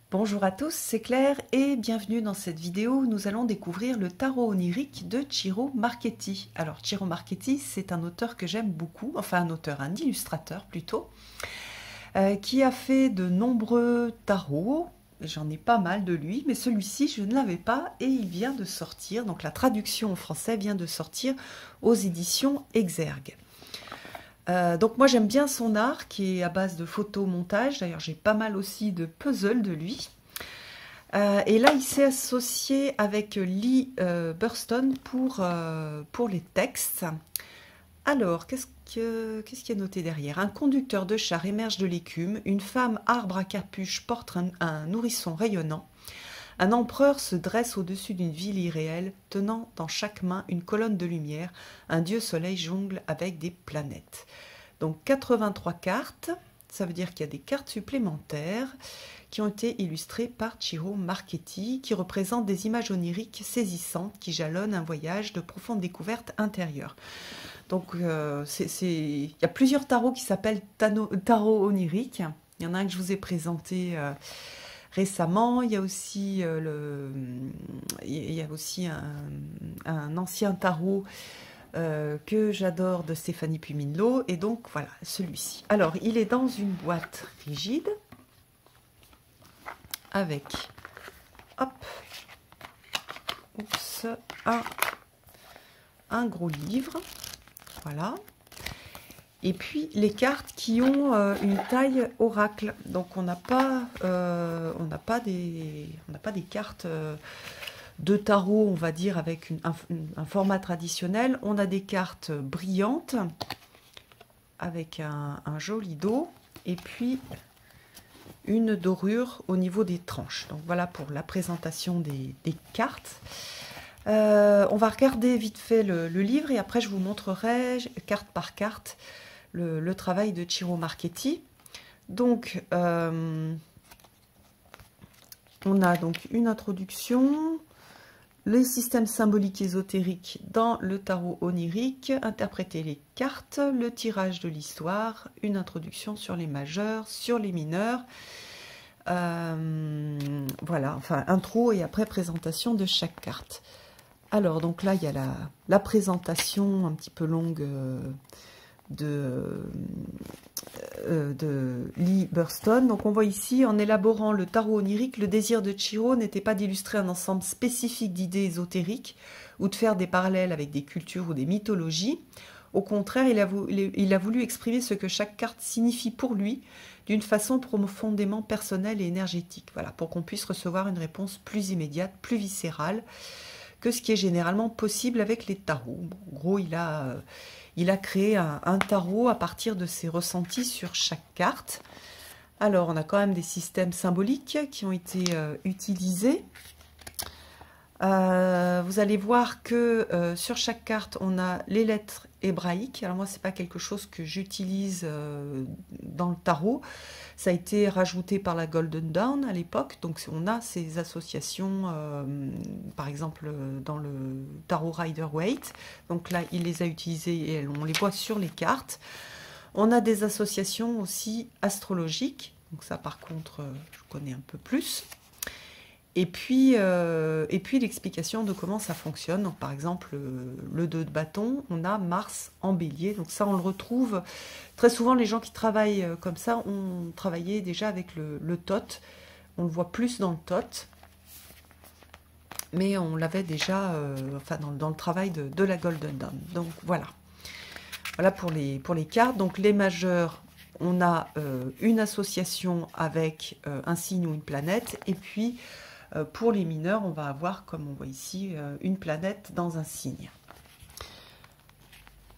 Bonjour à tous, c'est Claire et bienvenue dans cette vidéo où nous allons découvrir le tarot onirique de Ciro Marchetti. Alors Ciro Marchetti, c'est un auteur que j'aime beaucoup, enfin un illustrateur plutôt, qui a fait de nombreux tarots. J'en ai pas mal de lui, mais celui-ci je ne l'avais pas et il vient de sortir, donc la traduction en français vient de sortir aux éditions Exergue. Donc moi j'aime bien son art qui est à base de photomontage, d'ailleurs j'ai pas mal aussi de puzzles de lui. Et là il s'est associé avec Lee Burston pour les textes. Alors qu'est-ce qui est noté derrière? Un conducteur de char émerge de l'écume, une femme arbre à capuche porte un nourrisson rayonnant. Un empereur se dresse au-dessus d'une ville irréelle, tenant dans chaque main une colonne de lumière. Un dieu soleil jongle avec des planètes. Donc 83 cartes, ça veut dire qu'il y a des cartes supplémentaires qui ont été illustrées par Ciro Marchetti, qui représentent des images oniriques saisissantes qui jalonnent un voyage de profonde découverte intérieure. Donc il y a plusieurs tarots qui s'appellent tarot onirique. Il y en a un que je vous ai présenté récemment, il y a aussi, un ancien tarot que j'adore de Stéphanie Puminlo, et donc voilà, celui-ci. Alors, il est dans une boîte rigide, avec, hop, oups, un gros livre, voilà. Et puis les cartes qui ont une taille oracle, donc on n'a pas des cartes de tarot, on va dire, avec un format traditionnel. On a des cartes brillantes avec un joli dos et puis une dorure au niveau des tranches. Donc voilà pour la présentation des cartes. On va regarder vite fait le livre et après je vous montrerai carte par carte le travail de Ciro Marchetti. Donc on a donc une introduction, les systèmes symboliques ésotériques dans le tarot onirique, interpréter les cartes, le tirage de l'histoire, une introduction sur les majeurs, sur les mineurs. Voilà, enfin intro et après présentation de chaque carte. Alors donc là il y a la présentation un petit peu longue de Lee Burston. Donc on voit ici, en élaborant le tarot onirique, le désir de Ciro n'était pas d'illustrer un ensemble spécifique d'idées ésotériques ou de faire des parallèles avec des cultures ou des mythologies. Au contraire, il a voulu exprimer ce que chaque carte signifie pour lui d'une façon profondément personnelle et énergétique. Voilà, pour qu'on puisse recevoir une réponse plus immédiate, plus viscérale que ce qui est généralement possible avec les tarots. Bon, en gros, il a créé un tarot à partir de ses ressentis sur chaque carte. Alors, on a quand même des systèmes symboliques qui ont été utilisés. Vous allez voir que sur chaque carte, on a les lettres hébraïques. Alors moi, c'est pas quelque chose que j'utilise dans le tarot. Ça a été rajouté par la Golden Dawn à l'époque. Donc on a ces associations, par exemple dans le tarot Rider-Waite. Donc là, il les a utilisées et on les voit sur les cartes. On a des associations aussi astrologiques. Donc ça, par contre, je connais un peu plus. Et puis l'explication de comment ça fonctionne. Donc, par exemple, le 2 de bâton, on a Mars en bélier. Donc ça, on le retrouve très souvent. Les gens qui travaillent comme ça ont travaillé déjà avec le tot. On le voit plus dans le tot. Mais on l'avait déjà enfin, dans le travail de la Golden Dawn. Donc voilà. Voilà pour les cartes. Donc les majeurs, on a une association avec un signe ou une planète. Et puis pour les mineurs, on va avoir, comme on voit ici, une planète dans un signe.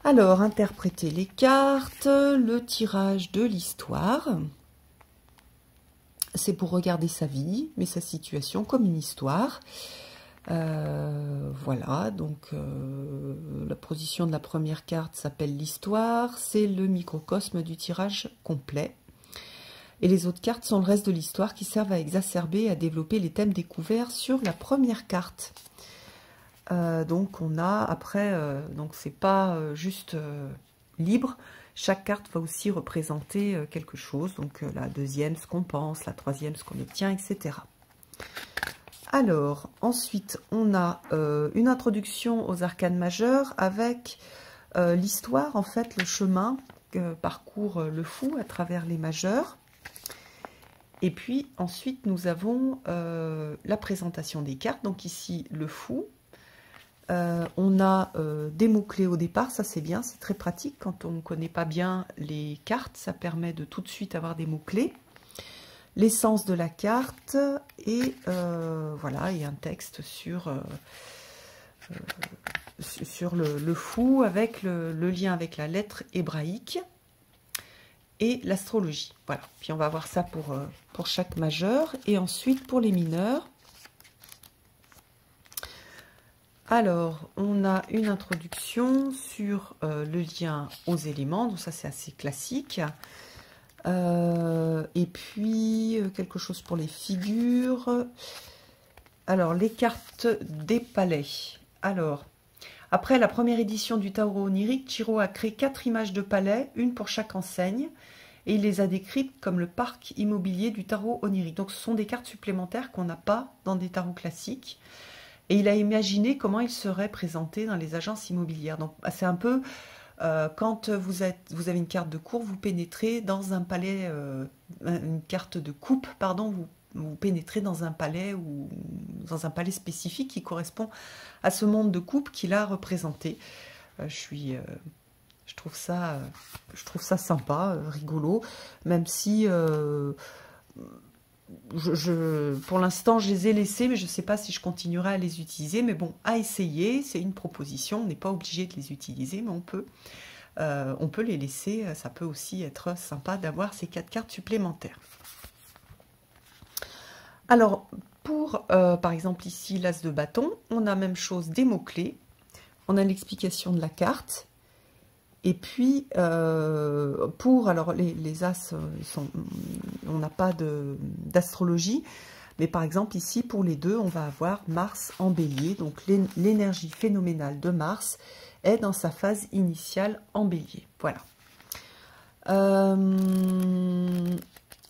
Alors, interpréter les cartes, le tirage de l'histoire. C'est pour regarder sa vie, mais sa situation comme une histoire. Voilà, donc la position de la première carte s'appelle l'histoire. C'est le microcosme du tirage complet. Et les autres cartes sont le reste de l'histoire qui servent à exacerber et à développer les thèmes découverts sur la première carte. Donc on a après, donc c'est pas juste libre. chaque carte va aussi représenter quelque chose. Donc la deuxième, ce qu'on pense, la troisième, ce qu'on obtient, etc. Alors, ensuite, on a une introduction aux arcanes majeures avec l'histoire, en fait, le chemin que parcourt le fou à travers les majeurs. Et puis, ensuite, nous avons la présentation des cartes. Donc ici, le fou. On a des mots-clés au départ, ça c'est bien, c'est très pratique. Quand on ne connaît pas bien les cartes, ça permet de tout de suite avoir des mots-clés. L'essence de la carte et voilà, et un texte sur le fou avec le lien avec la lettre hébraïque et l'astrologie. Voilà, puis on va voir ça pour chaque majeur et ensuite pour les mineurs. Alors, on a une introduction sur le lien aux éléments, donc ça c'est assez classique. Et puis, quelque chose pour les figures. Alors, les cartes des palais. Alors, après la première édition du tarot onirique, Chiro a créé 4 images de palais, une pour chaque enseigne, et il les a décrites comme le parc immobilier du tarot onirique. Donc, ce sont des cartes supplémentaires qu'on n'a pas dans des tarots classiques. Et il a imaginé comment il serait présenté dans les agences immobilières. Donc, c'est un peu, quand vous avez une carte de cour, vous pénétrez dans un palais, une carte de coupe, pardon, vous pénétrez dans un palais ou dans un palais spécifique qui correspond à ce monde de coupe qu'il a représenté. Je trouve ça sympa, rigolo, même si... pour l'instant, je les ai laissés, mais je ne sais pas si je continuerai à les utiliser. Mais bon, à essayer, c'est une proposition. On n'est pas obligé de les utiliser, mais on peut les laisser. Ça peut aussi être sympa d'avoir ces 4 cartes supplémentaires. Alors, pour, par exemple, ici, l'as de bâton, on a même chose des mots-clés. On a l'explication de la carte. Et puis, alors les as, on n'a pas d'astrologie, mais par exemple ici, pour les deux, on va avoir Mars en bélier. Donc l'énergie phénoménale de Mars est dans sa phase initiale en bélier. Voilà.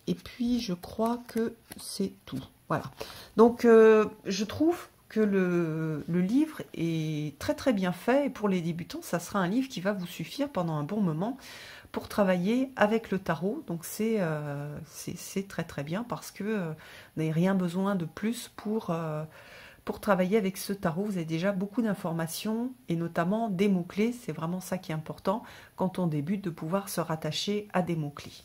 Et puis, je crois que c'est tout. Voilà. Donc, je trouve que le livre est très très bien fait et pour les débutants, ça sera un livre qui va vous suffire pendant un bon moment pour travailler avec le tarot. Donc c'est très très bien parce que vous n'avez rien besoin de plus pour travailler avec ce tarot. Vous avez déjà beaucoup d'informations et notamment des mots-clés. C'est vraiment ça qui est important quand on débute, de pouvoir se rattacher à des mots-clés.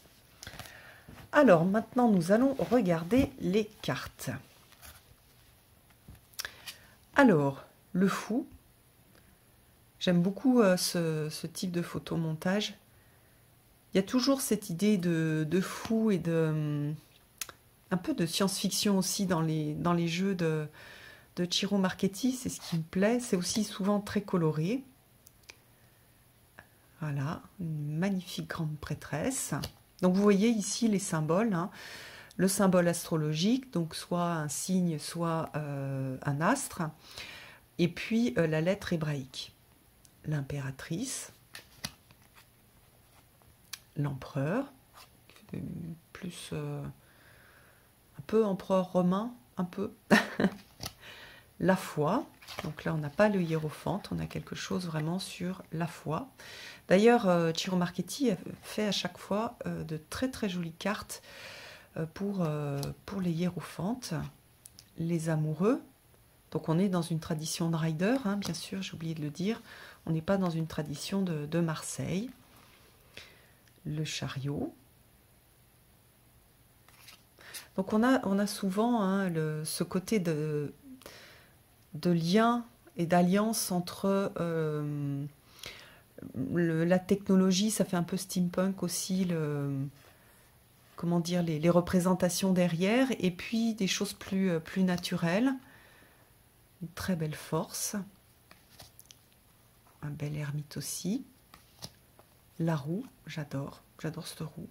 Alors maintenant, nous allons regarder les cartes. Alors, le fou, j'aime beaucoup ce type de photomontage. Il y a toujours cette idée de fou et un peu de science-fiction aussi dans les jeux de Chiro Marchetti, c'est ce qui me plaît. C'est aussi souvent très coloré. Voilà, une magnifique grande prêtresse. Donc vous voyez ici les symboles, hein. Le symbole astrologique, donc soit un signe, soit un astre, et puis la lettre hébraïque, l'impératrice, l'empereur, plus un peu empereur romain, un peu, la foi, donc là on n'a pas le hiérophante, on a quelque chose vraiment sur la foi. D'ailleurs, Chiro Marchetti fait à chaque fois de très très jolies cartes pour les hiérophantes, les amoureux. Donc on est dans une tradition de rider, hein, bien sûr, j'ai oublié de le dire. On n'est pas dans une tradition de Marseille. Le chariot. Donc on a souvent hein, ce côté de lien et d'alliance entre la technologie, ça fait un peu steampunk aussi, comment dire, les représentations derrière, et puis des choses plus naturelles. Une très belle force. Un bel ermite aussi. La roue, j'adore cette roue.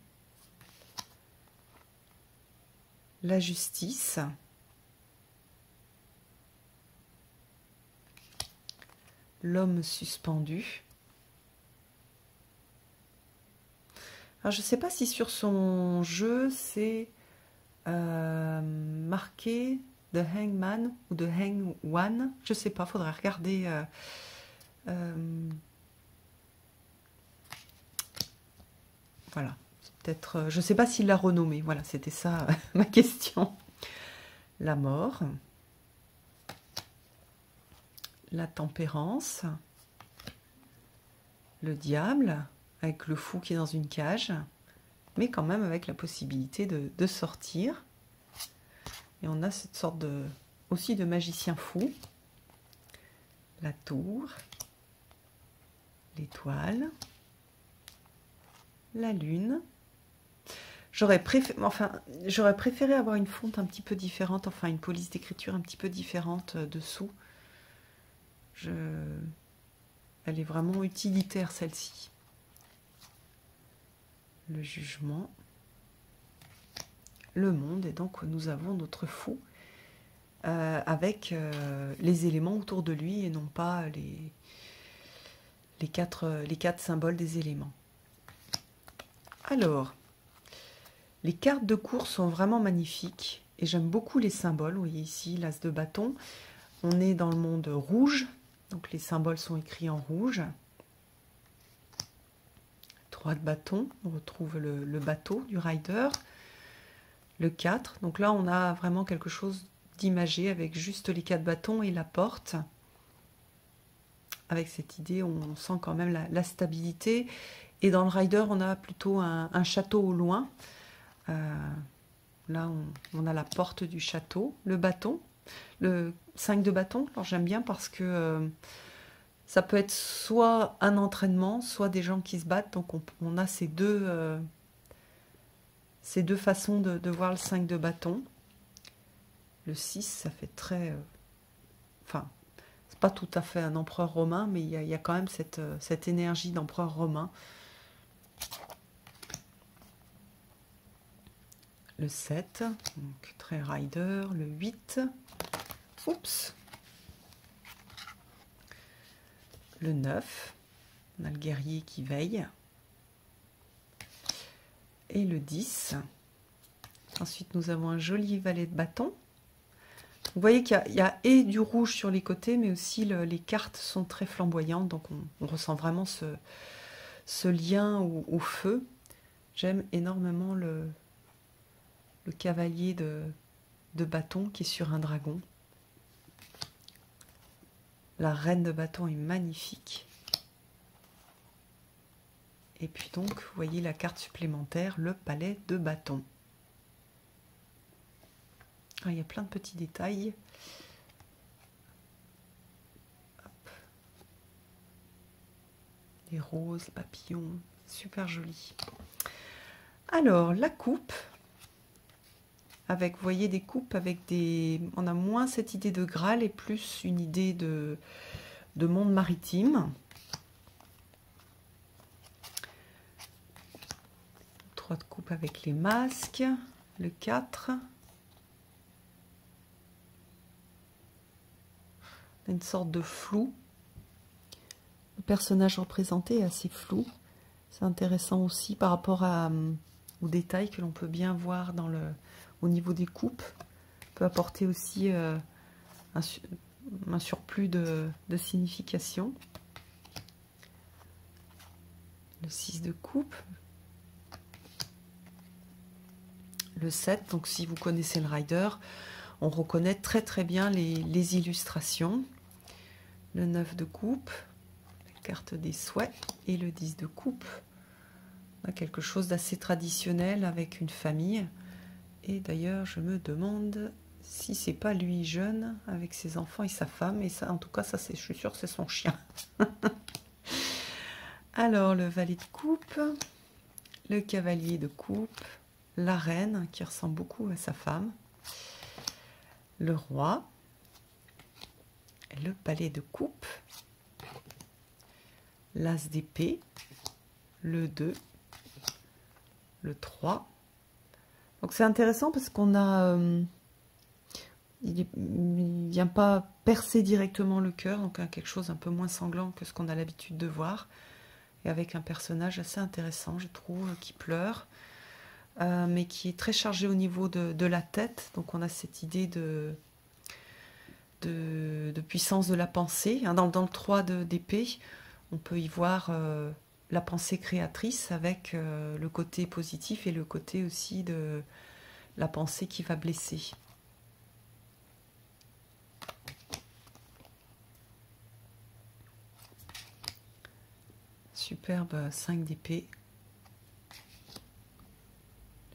La justice. L'homme suspendu. Alors, je ne sais pas si sur son jeu, c'est marqué The Hangman ou The Hang One. Je ne sais pas, faudrait regarder. Voilà. Peut-être, je ne sais pas s'il l'a renommé. Voilà, c'était ça ma question. La mort. La tempérance. Le diable, avec le fou qui est dans une cage, mais quand même avec la possibilité de sortir. Et on a cette sorte aussi de magicien fou. La tour, l'étoile, la lune. J'aurais préféré avoir une fonte un petit peu différente, enfin une police d'écriture un petit peu différente dessous. Elle est vraiment utilitaire, celle-ci. Le jugement, le monde, et donc nous avons notre fou avec les éléments autour de lui et non pas les quatre symboles des éléments. Alors, les cartes de course sont vraiment magnifiques et j'aime beaucoup les symboles. Vous voyez ici l'as de bâton. On est dans le monde rouge, donc les symboles sont écrits en rouge. 3 de bâton, on retrouve le bateau du rider. Le 4, donc là on a vraiment quelque chose d'imagé avec juste les 4 bâtons et la porte. Avec cette idée, on sent quand même la stabilité. Et dans le rider, on a plutôt un château au loin. Là, on a la porte du château, le bâton, le 5 de bâton. Alors j'aime bien parce que ça peut être soit un entraînement, soit des gens qui se battent. Donc on a ces deux façons de voir le 5 de bâton. Le 6, ça fait très... Enfin, c'est pas tout à fait un empereur romain, mais il y a quand même cette énergie d'empereur romain. Le 7, donc très rider. Le 8, oups. Le 9, on a le guerrier qui veille. Et le 10. Ensuite, nous avons un joli valet de bâton. Vous voyez qu'il y a et du rouge sur les côtés, mais aussi les cartes sont très flamboyantes, donc on ressent vraiment ce lien au feu. J'aime énormément le cavalier de bâton qui est sur un dragon. La reine de bâton est magnifique. Et puis donc, vous voyez la carte supplémentaire, le palais de bâton. Ah, il y a plein de petits détails. Hop. Les roses, les papillons, super joli. Alors, la coupe, avec, vous voyez, des coupes avec des... On a moins cette idée de Graal et plus une idée de monde maritime. 3 de coupe avec les masques. Le 4. Une sorte de flou. Le personnage représenté est assez flou. C'est intéressant aussi par rapport aux détails que l'on peut bien voir au niveau des coupes. On peut apporter aussi un surplus de signification. Le 6 de coupe. Le 7, donc si vous connaissez le rider, on reconnaît très très bien les illustrations. Le 9 de coupe, la carte des souhaits, et le 10 de coupe. On a quelque chose d'assez traditionnel avec une famille. Et d'ailleurs, je me demande si c'est pas lui jeune avec ses enfants et sa femme. Et ça, en tout cas, ça, je suis sûre que c'est son chien. Alors, le valet de coupe, le cavalier de coupe, la reine qui ressemble beaucoup à sa femme, le roi, le palais de coupe, l'as d'épée, le 2, le 3. Donc c'est intéressant parce qu'on a... il ne vient pas percer directement le cœur, donc quelque chose un peu moins sanglant que ce qu'on a l'habitude de voir. et avec un personnage assez intéressant, je trouve, qui pleure, mais qui est très chargé au niveau de la tête. Donc on a cette idée de puissance de la pensée. Dans le 3 d'épée, on peut y voir la pensée créatrice avec le côté positif et le côté aussi de la pensée qui va blesser. Superbe 5 d'épée,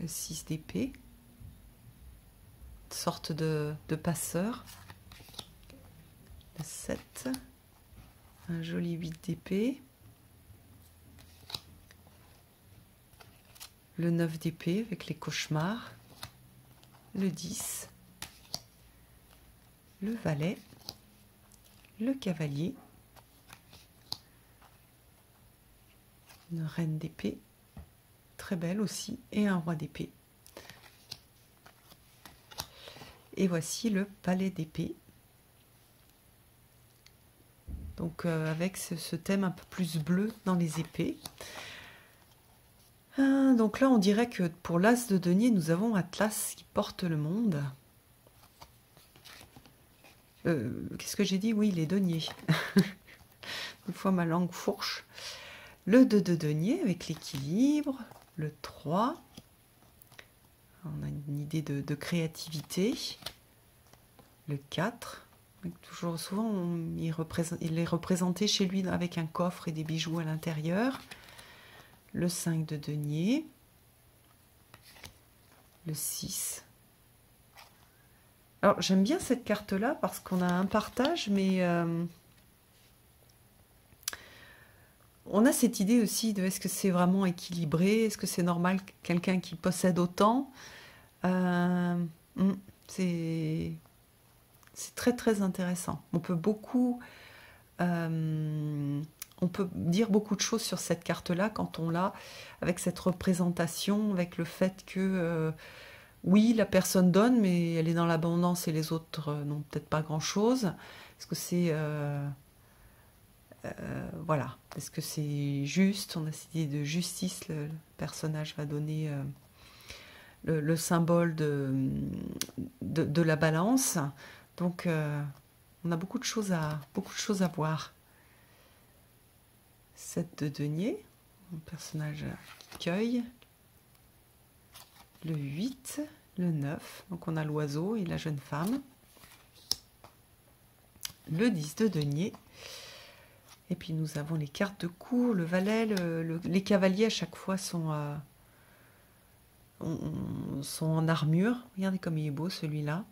le 6 d'épée, sorte de passeur, le 7, un joli 8 d'épée, le 9 d'épée avec les cauchemars, le 10, le valet, le cavalier, une reine d'épée, très belle aussi, et un roi d'épée. Et voici le palais d'épée. Donc avec ce thème un peu plus bleu dans les épées. Donc là, on dirait que pour l'as de denier, nous avons Atlas qui porte le monde. Qu'est-ce que j'ai dit? Oui, les deniers. Une fois ma langue fourche. Le 2 de denier avec l'équilibre. Le 3. On a une idée de créativité. Le 4. Toujours souvent, il est représenté chez lui avec un coffre et des bijoux à l'intérieur. Le 5 de denier. Le 6. Alors, j'aime bien cette carte-là parce qu'on a un partage, mais on a cette idée aussi de est-ce que c'est vraiment équilibré, est-ce que c'est normal quelqu'un qui possède autant. C'est très très intéressant. On peut dire beaucoup de choses sur cette carte-là quand on l'a, avec cette représentation, avec le fait que oui, la personne donne, mais elle est dans l'abondance et les autres n'ont peut-être pas grand-chose. Est-ce que c'est voilà, est-ce que c'est juste? On a cette idée de justice. Le personnage va donner le symbole de la balance. Donc, on a beaucoup de choses à voir. 7 de denier, mon personnage qui cueille. Le 8, le 9, donc on a l'oiseau et la jeune femme. Le 10 de denier. Et puis nous avons les cartes de cour, le valet, les cavaliers à chaque fois sont en armure. Regardez comme il est beau celui-là.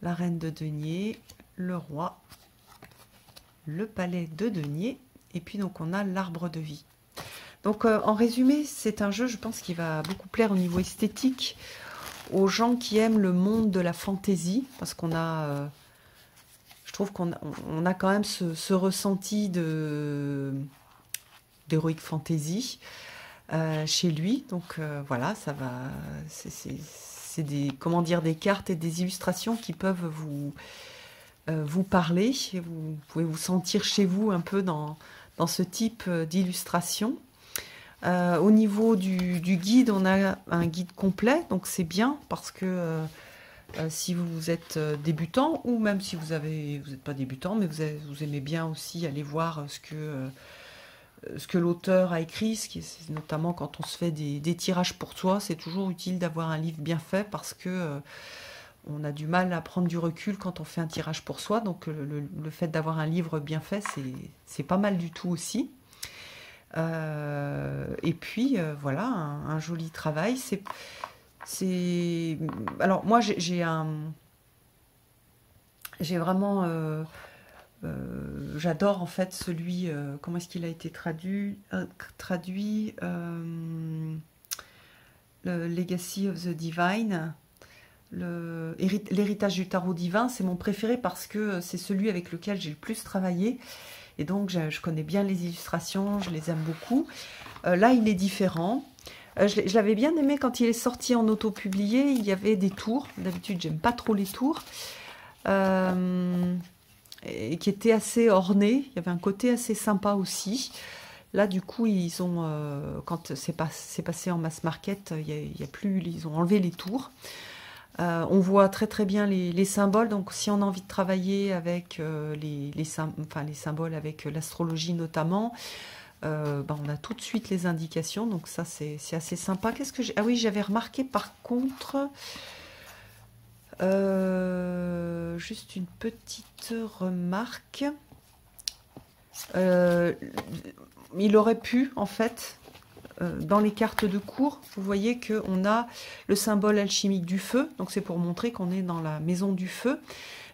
La reine de denier, le roi, le palais de denier, et puis donc on a l'arbre de vie. Donc en résumé, c'est un jeu, je pense, qui va beaucoup plaire au niveau esthétique aux gens qui aiment le monde de la fantaisie, parce qu'on a... je trouve qu'on a quand même ce ressenti d'heroic fantasy chez lui. Donc voilà, ça va. C'est des cartes et des illustrations qui peuvent vous parler. Et vous pouvez vous sentir chez vous un peu dans ce type d'illustration. Au niveau du guide, on a un guide complet, donc c'est bien parce que si vous êtes débutant, ou même si vous n'êtes pas débutant, mais vous aimez bien aussi aller voir ce que l'auteur a écrit, notamment quand on se fait des tirages pour soi, c'est toujours utile d'avoir un livre bien fait parce que on a du mal à prendre du recul quand on fait un tirage pour soi, donc le fait d'avoir un livre bien fait, c'est pas mal du tout aussi. Et puis voilà, un joli travail. Alors moi j'ai vraiment j'adore en fait celui comment est-ce qu'il a été traduit le Legacy of the Divine, l'héritage du tarot divin. C'est mon préféré parce que c'est celui avec lequel j'ai le plus travaillé. Et donc, je connais bien les illustrations, je les aime beaucoup. Là, il est différent. Je l'avais bien aimé quand il est sorti en auto-publié. Il y avait des tours. D'habitude, j'aime pas trop les tours. et qui était assez orné. Il y avait un côté assez sympa aussi. Là, du coup, ils ont, quand c'est passé en mass market, il y a plus, ils ont enlevé les tours. On voit très très bien les symboles. Donc, si on a envie de travailler avec les symboles, avec l'astrologie notamment, on a tout de suite les indications. Donc ça, c'est assez sympa. Qu'est-ce que j'ai... Ah oui, j'avais remarqué par contre... juste une petite remarque. Il aurait pu, en fait, dans les cartes de cours, vous voyez qu'on a le symbole alchimique du feu. Donc c'est pour montrer qu'on est dans la maison du feu.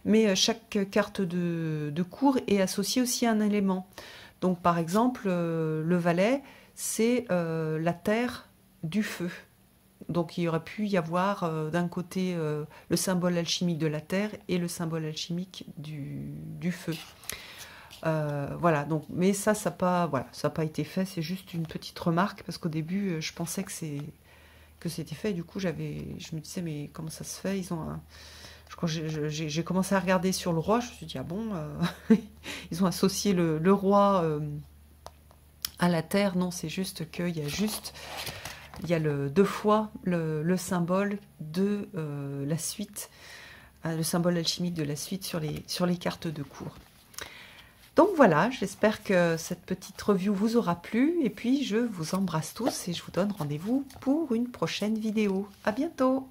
Mais chaque carte de cours est associée aussi à un élément. Donc par exemple, le valet, c'est la terre du feu. Donc il aurait pu y avoir d'un côté le symbole alchimique de la terre et le symbole alchimique du feu. Voilà, donc, mais ça n'a pas, voilà, ça pas été fait, c'est juste une petite remarque, parce qu'au début, je pensais que c'était fait, et du coup, je me disais, mais comment ça se fait? Ils ont quand j'ai commencé à regarder sur le roi, je me suis dit, ah bon, ils ont associé le roi à la terre. Non, c'est juste qu'il y a deux fois le symbole de la suite, le symbole alchimique de la suite sur les cartes de cours. Donc voilà, j'espère que cette petite review vous aura plu, et puis je vous embrasse tous et je vous donne rendez-vous pour une prochaine vidéo. À bientôt!